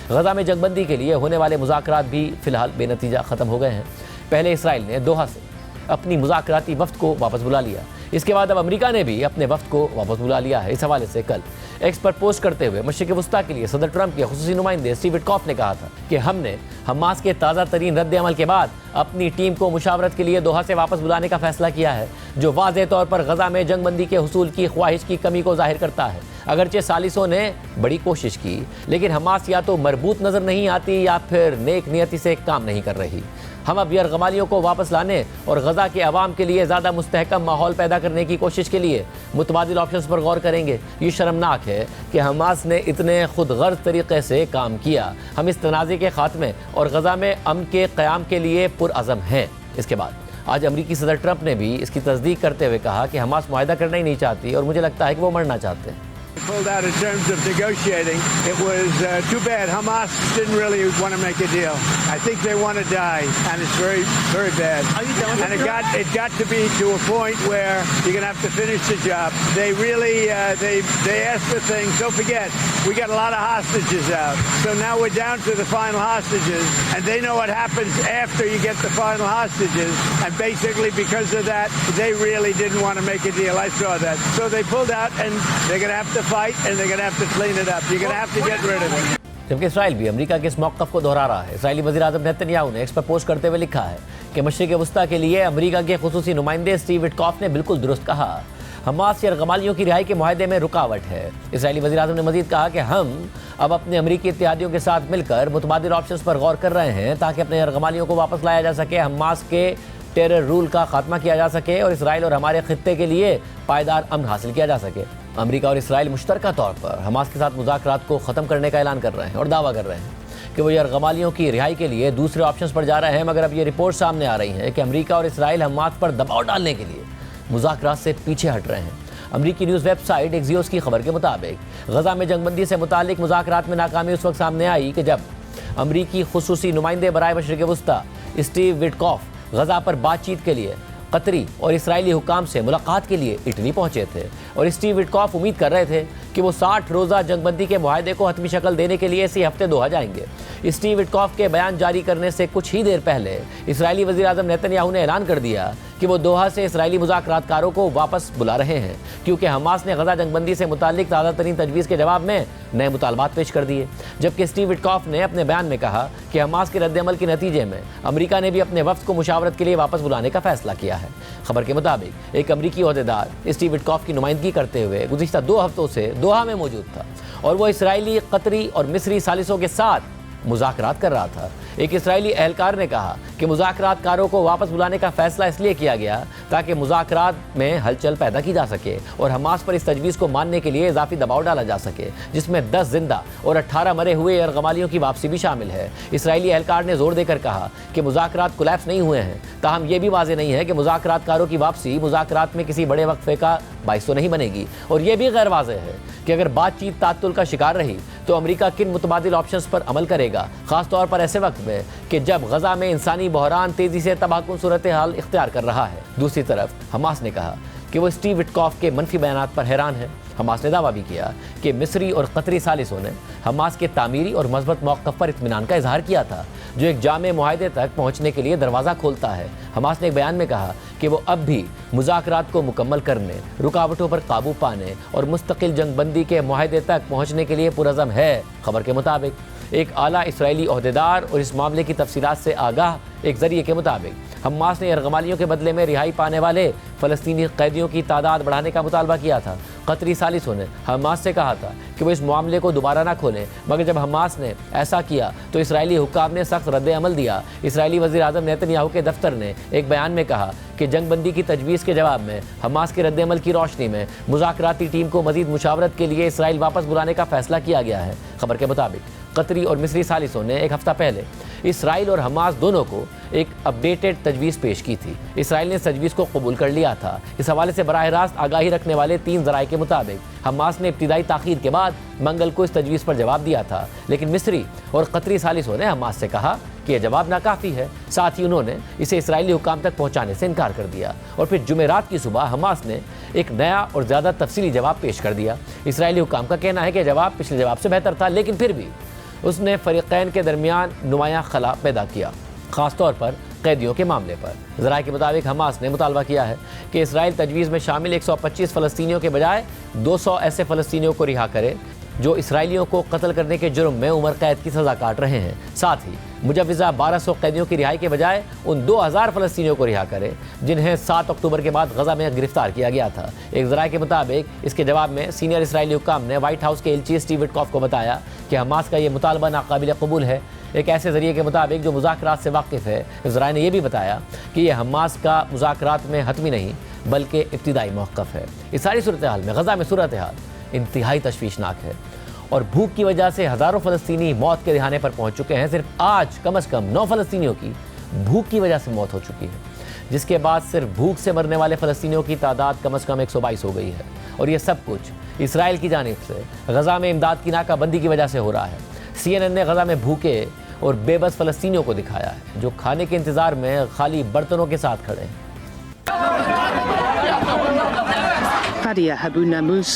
غزہ میں جنگ بندی کے لیے ہونے والے مذاکرات بھی فی الحال بے نتیجہ ختم ہو گئے ہیں۔ پہلے اسرائیل نے دوحہ سے اپنی مذاکراتی وفد کو واپس بلا لیا، اس کے بعد اب امریکہ نے بھی اپنے وفد کو واپس بلا لیا ہے۔ اس حوالے سے کل ایکس پر پوسٹ کرتے ہوئے مشرق وسطیٰ کے لیے صدر ٹرمپ کے خصوصی نمائندے اسٹیو وٹکاف نے کہا تھا کہ ہم نے حماس کے تازہ ترین رد عمل کے بعد اپنی ٹیم کو مشاورت کے لیے دوحہ سے واپس بلانے کا فیصلہ کیا ہے، جو واضح طور پر غزہ میں جنگ بندی کے حصول کی خواہش کی کمی کو ظاہر کرتا ہے۔ اگرچہ ثالثوں نے بڑی کوشش کی، لیکن حماس یا تو مربوط نظر نہیں آتی یا پھر نیک نیتی سے کام نہیں کر رہی۔ ہم اب یرغمالیوں کو واپس لانے اور غزہ کے عوام کے لیے زیادہ مستحکم ماحول پیدا کرنے کی کوشش کے لیے متبادل آپشنز پر غور کریں گے۔ یہ شرمناک ہے کہ حماس نے اتنے خود غرض طریقے سے کام کیا۔ ہم اس تنازع کے خاتمے اور غزہ میں امن کے قیام کے لیے پرعزم ہیں۔ اس کے بعد آج امریکی صدر ٹرمپ نے بھی اس کی تصدیق کرتے ہوئے کہا کہ حماس معاہدہ کرنا ہی نہیں چاہتی اور مجھے لگتا ہے کہ وہ مرنا چاہتے ہیں۔ Pulled out in terms of negotiating. It was too bad. Hamas didn't really want to make a deal. I think they want to die, and it's very, very bad. And it got to be to a point where you're going to have to finish the job. They really they asked for things. Don't forget, we got a lot of hostages out. So now we're down to the final hostages, and they know what happens after you get the final hostages. And basically, because of that, they really didn't want to make a deal. I saw that. So they pulled out, and they're going to have to fight. And they're going to have to clean it up. You're going to have to get rid of it. جبکہ اسرائیل بھی امریکہ کے اس موقف کو دہرا رہا ہے۔ اسرائیلی وزیر اعظم Nitin Yahoo نے x پر post کرتے ہوئے لکھا ہے کہ مشرق وسطیٰ کے لیے امریکہ کے خصوصی نمائندے اسٹیو وٹکاف نے بالکل درست کہا، حماس یرغمالیوں کی رہائی کے معاہدے میں رکاوٹ ہے۔ اسرائیلی وزیر اعظم نے مزید کہا کہ ہم اب اپنے امریکی اتحادیوں کے ساتھ مل کر متبادل آپشنز پر غور کر رہے ہیں تاکہ اپنے یرغمالیوں کو واپس لایا جا سکے، حماس کے ٹیرر رول کا خاتمہ کیا جا سکے اور اسرائیل اور ہمارے خطے کے لیے پائیدار امن حاصل کیا جا سکے۔ امریکہ اور اسرائیل مشترکہ طور پر حماس کے ساتھ مذاکرات کو ختم کرنے کا اعلان کر رہے ہیں اور دعویٰ کر رہے ہیں کہ وہ یرغمالیوں کی رہائی کے لیے دوسرے آپشنز پر جا رہے ہیں، مگر اب یہ رپورٹ سامنے آ رہی ہیں کہ امریکہ اور اسرائیل حماس پر دباؤ ڈالنے کے لیے مذاکرات سے پیچھے ہٹ رہے ہیں۔ امریکی نیوز ویب سائٹ ایکزیوس کی خبر کے مطابق غزہ میں جنگ بندی سے متعلق مذاکرات میں ناکامی اس وقت سامنے آئی کہ جب امریکی خصوصی نمائندے برائے مشرق وسطیٰ اسٹیو وٹکاف غزہ پر بات چیت کے لیے قطری اور اسرائیلی حکام سے ملاقات کے لیے اٹلی پہنچے تھے، اور اسٹیو وٹکاف امید کر رہے تھے کہ وہ 60 روزہ جنگ بندی کے معاہدے کو حتمی شکل دینے کے لیے اسی ہفتے دوحہ جائیں گے۔ اسٹیو وٹکاف کے بیان جاری کرنے سے کچھ ہی دیر پہلے اسرائیلی وزیر اعظم نیتن یاہو نے اعلان کر دیا کہ وہ دوحہ سے اسرائیلی مذاکرات کاروں کو واپس بلا رہے ہیں، کیونکہ حماس نے غزہ جنگ بندی سے متعلق تازہ ترین تجویز کے جواب میں نئے مطالبات پیش کر دیے۔ جبکہ اسٹیو وٹکاف نے اپنے بیان میں کہا کہ حماس کے رد عمل کے نتیجے میں امریکہ نے بھی اپنے وفد کو مشاورت کے لیے واپس بلانے کا فیصلہ کیا ہے۔ خبر کے مطابق ایک امریکی عہدیدار اسٹیو وٹکاف کی نمائندگی کرتے ہوئے گزشتہ 2 ہفتوں سے دوحہ میں موجود تھا، اور وہ اسرائیلی، قطری اور مصری ثالثوں کے ساتھ مذاکرات کر رہا تھا۔ ایک اسرائیلی اہلکار نے کہا کہ مذاکرات کاروں کو واپس بلانے کا فیصلہ اس لیے کیا گیا تاکہ مذاکرات میں ہلچل پیدا کی جا سکے اور حماس پر اس تجویز کو ماننے کے لیے اضافی دباؤ ڈالا جا سکے، جس میں 10 زندہ اور 18 مرے ہوئے یرغمالیوں کی واپسی بھی شامل ہے۔ اسرائیلی اہلکار نے زور دے کر کہا کہ مذاکرات کولیپس نہیں ہوئے ہیں، تاہم یہ بھی واضح نہیں ہے کہ مذاکرات کاروں کی واپسی مذاکرات میں کسی بڑے وقفے کا باعث تو نہیں بنے گی، اور یہ بھی غیر واضح ہے کہ اگر بات چیت تعطل کا شکار رہی تو امریکہ کن متبادل آپشنز پر عمل کرے گا، خاص طور پر ایسے وقت میں کہ جب غزہ میں انسانی بحران تیزی سے تباہ کن صورتحال اختیار کر رہا ہے۔ دوسری طرف حماس نے کہا کہ وہ اسٹیو وٹکاف کے منفی بیانات پر حیران ہے۔ حماس نے دعویٰ بھی کیا کہ مصری اور قطری ثالثوں نے حماس کے تعمیری اور مثبت موقف پر اطمینان کا اظہار کیا تھا، جو ایک جامع معاہدے تک پہنچنے کے لیے دروازہ کھولتا ہے۔ حماس نے ایک بیان میں کہا کہ وہ اب بھی مذاکرات کو مکمل کرنے، رکاوٹوں پر قابو پانے اور مستقل جنگ بندی کے معاہدے تک پہنچنے کے لیے پرعزم ہے۔ خبر کے مطابق ایک اعلیٰ اسرائیلی عہدیدار اور اس معاملے کی تفصیلات سے آگاہ ایک ذریعے کے مطابق حماس نے یرغمالیوں کے بدلے میں رہائی پانے والے فلسطینی قیدیوں کی تعداد بڑھانے کا مطالبہ کیا تھا۔ قطری ثالثوں نے حماس سے کہا تھا کہ وہ اس معاملے کو دوبارہ نہ کھولیں، مگر جب حماس نے ایسا کیا تو اسرائیلی حکام نے سخت رد عمل دیا۔ اسرائیلی وزیر اعظم نیتن یاہو کے دفتر نے ایک بیان میں کہا کہ جنگ بندی کی تجویز کے جواب میں حماس کے رد عمل کی روشنی میں مذاکراتی ٹیم کو مزید مشاورت کے لیے اسرائیل واپس بلانے کا فیصلہ کیا گیا ہے۔ خبر کے مطابق قطری اور مصری ثالثوں نے ایک ہفتہ پہلے اسرائیل اور حماس دونوں کو ایک اپڈیٹڈ تجویز پیش کی تھی۔ اسرائیل نے اس تجویز کو قبول کر لیا تھا۔ اس حوالے سے براہ راست آگاہی رکھنے والے 3 ذرائع کے مطابق حماس نے ابتدائی تاخیر کے بعد منگل کو اس تجویز پر جواب دیا تھا، لیکن مصری اور قطری ثالثوں نے حماس سے کہا کہ یہ جواب ناکافی ہے۔ ساتھ ہی انہوں نے اسے اسرائیلی حکام تک پہنچانے سے انکار کر دیا، اور پھر جمعرات کی صبح حماس نے ایک نیا اور زیادہ تفصیلی جواب پیش کر دیا۔ اسرائیلی حکام کا کہنا ہے کہ جواب پچھلے جواب سے بہتر تھا، لیکن پھر بھی اس نے فریقین کے درمیان نمایاں خلا پیدا کیا، خاص طور پر قیدیوں کے معاملے پر۔ ذرائع کے مطابق حماس نے مطالبہ کیا ہے کہ اسرائیل تجویز میں شامل 125 فلسطینیوں کے بجائے 200 ایسے فلسطینیوں کو رہا کرے جو اسرائیلیوں کو قتل کرنے کے جرم میں عمر قید کی سزا کاٹ رہے ہیں۔ ساتھ ہی مجوزہ 1200 قیدیوں کی رہائی کے بجائے ان 2000 فلسطینیوں کو رہا کرے جنہیں 7 اکتوبر کے بعد غزہ میں گرفتار کیا گیا تھا۔ ایک ذرائع کے مطابق اس کے جواب میں سینئر اسرائیلی حکام نے وائٹ ہاؤس کے ایلچی اسٹیو وٹکوف کو بتایا کہ حماس کا یہ مطالبہ ناقابل قبول ہے۔ ایک ایسے ذریعے کے مطابق جو مذاکرات سے واقف ہے، ذرائع نے یہ بھی بتایا کہ یہ حماس کا مذاکرات میں حتمی نہیں بلکہ ابتدائی موقف ہے۔ اس ساری صورتحال میں غزہ میں صورتحال انتہائی تشویشناک ہے اور بھوک کی وجہ سے ہزاروں فلسطینی موت کے دہانے پر پہنچ چکے ہیں۔ صرف آج کم از کم 9 فلسطینیوں کی بھوک کی وجہ سے موت ہو چکی ہے، جس کے بعد صرف بھوک سے مرنے والے فلسطینیوں کی تعداد کم از کم 122 ہو گئی ہے، اور یہ سب کچھ اسرائیل کی جانب سے غزہ میں امداد کی ناکہ بندی کی وجہ سے ہو رہا ہے۔ CNN نے غزہ میں بھوکے اور بے بس فلسطینیوں کو دکھایا ہے جو کھانے کے انتظار میں خالی برتنوں کے ساتھ کھڑے ہیں۔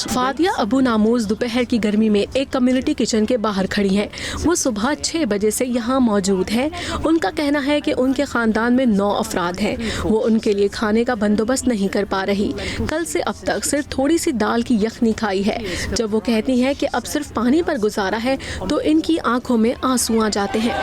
فادیہ ابو ناموز دوپہر کی گرمی میں ایک کمیونٹی کچن کے باہر کھڑی ہیں۔ وہ صبح 6 بجے سے یہاں موجود ہیں۔ ان کا کہنا ہے کہ ان کے خاندان میں 9 افراد ہیں۔ وہ ان کے لیے کھانے کا بندوبست نہیں کر پا رہی۔ کل سے اب تک صرف تھوڑی سی دال کی یخنی کھائی ہے۔ جب وہ کہتی ہیں کہ اب صرف پانی پر گزارا ہے تو ان کی آنکھوں میں آنسو آ جاتے ہیں۔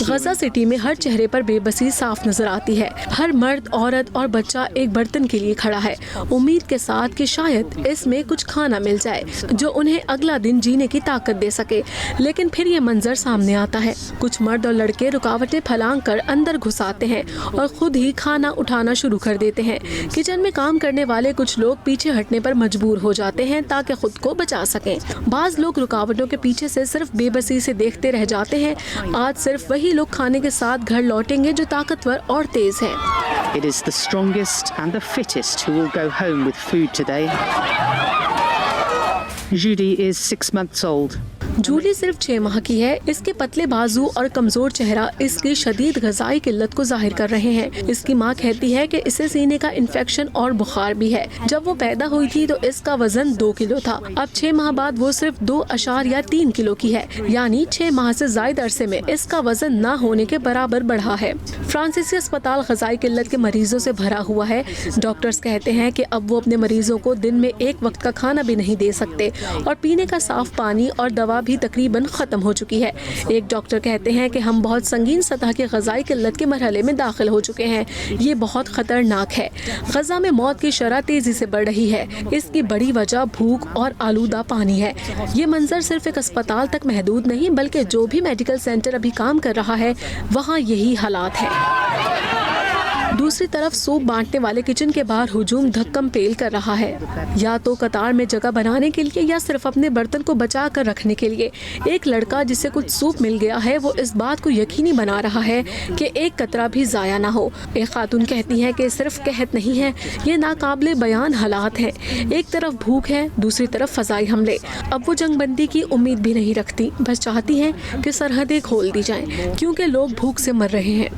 غزہ سٹی میں ہر چہرے پر بے بسی صاف نظر آتی ہے۔ ہر مرد، عورت اور بچہ ایک برتن کے لیے کھڑا ہے، امید کے ساتھ کہ شاید اس میں کچھ کھانا مل جائے جو انہیں اگلا دن جینے کی طاقت دے سکے۔ لیکن پھر یہ منظر سامنے آتا ہے۔ کچھ مرد اور لڑکے رکاوٹیں پھلانگ کر اندر گھس آتے ہیں اور خود ہی کھانا اٹھانا شروع کر دیتے ہیں۔ کچن میں کام کرنے والے کچھ لوگ پیچھے ہٹنے پر مجبور ہو جاتے ہیں تاکہ خود کو بچا سکیں۔ بعض لوگ رکاوٹوں کے پیچھے سے صرف بے بسی سے دیکھتے رہ جاتے ہیں۔ آج صرف وہی لوگ کھانے کے ساتھ گھر لوٹیں گے جو طاقتور اور تیز ہیں۔ It is the strongest and the fittest who will go home with food today. Judy is 6 months old. جولی صرف 6 ماہ کی ہے۔ اس کے پتلے بازو اور کمزور چہرہ اس کی شدید غذائی قلت کو ظاہر کر رہے ہیں۔ اس کی ماں کہتی ہے کہ اسے سینے کا انفیکشن اور بخار بھی ہے۔ جب وہ پیدا ہوئی تھی تو اس کا وزن 2 کلو تھا۔ اب 6 ماہ بعد وہ صرف 2.3 کلو کی ہے، یعنی 6 ماہ سے زائد عرصے میں اس کا وزن نہ ہونے کے برابر بڑھا ہے۔ فرانسیسی اسپتال غذائی قلت کے مریضوں سے بھرا ہوا ہے۔ ڈاکٹرز کہتے ہیں کہ اب وہ اپنے مریضوں کو دن میں 1 وقت کا کھانا بھی نہیں دے سکتے اور پینے کا صاف پانی اور دوا بھی تقریباً ختم ہو چکی ہے۔ ایک ڈاکٹر کہتے ہیں کہ ہم بہت سنگین سطح کی غذائی قلت کے مرحلے میں داخل ہو چکے ہیں۔ یہ بہت خطرناک ہے۔ غزہ میں موت کی شرح تیزی سے بڑھ رہی ہے۔ اس کی بڑی وجہ بھوک اور آلودہ پانی ہے۔ یہ منظر صرف ایک اسپتال تک محدود نہیں بلکہ جو بھی میڈیکل سینٹر ابھی کام کر رہا ہے وہاں یہی حالات ہیں۔ دوسری طرف سوپ بانٹنے والے کچن کے باہر ہجوم دھکم پیل کر رہا ہے، یا تو قطار میں جگہ بنانے کے لیے یا صرف اپنے برتن کو بچا کر رکھنے کے لیے۔ ایک لڑکا جسے کچھ سوپ مل گیا ہے وہ اس بات کو یقینی بنا رہا ہے کہ ایک قطرہ بھی ضائع نہ ہو۔ ایک خاتون کہتی ہے کہ صرف قحط نہیں ہے، یہ ناقابل بیان حالات ہیں۔ ایک طرف بھوک ہے، دوسری طرف فضائی حملے۔ اب وہ جنگ بندی کی امید بھی نہیں رکھتی، بس چاہتی ہیں کہ سرحدیں کھول دی جائیں کیونکہ لوگ بھوک سے مر رہے ہیں۔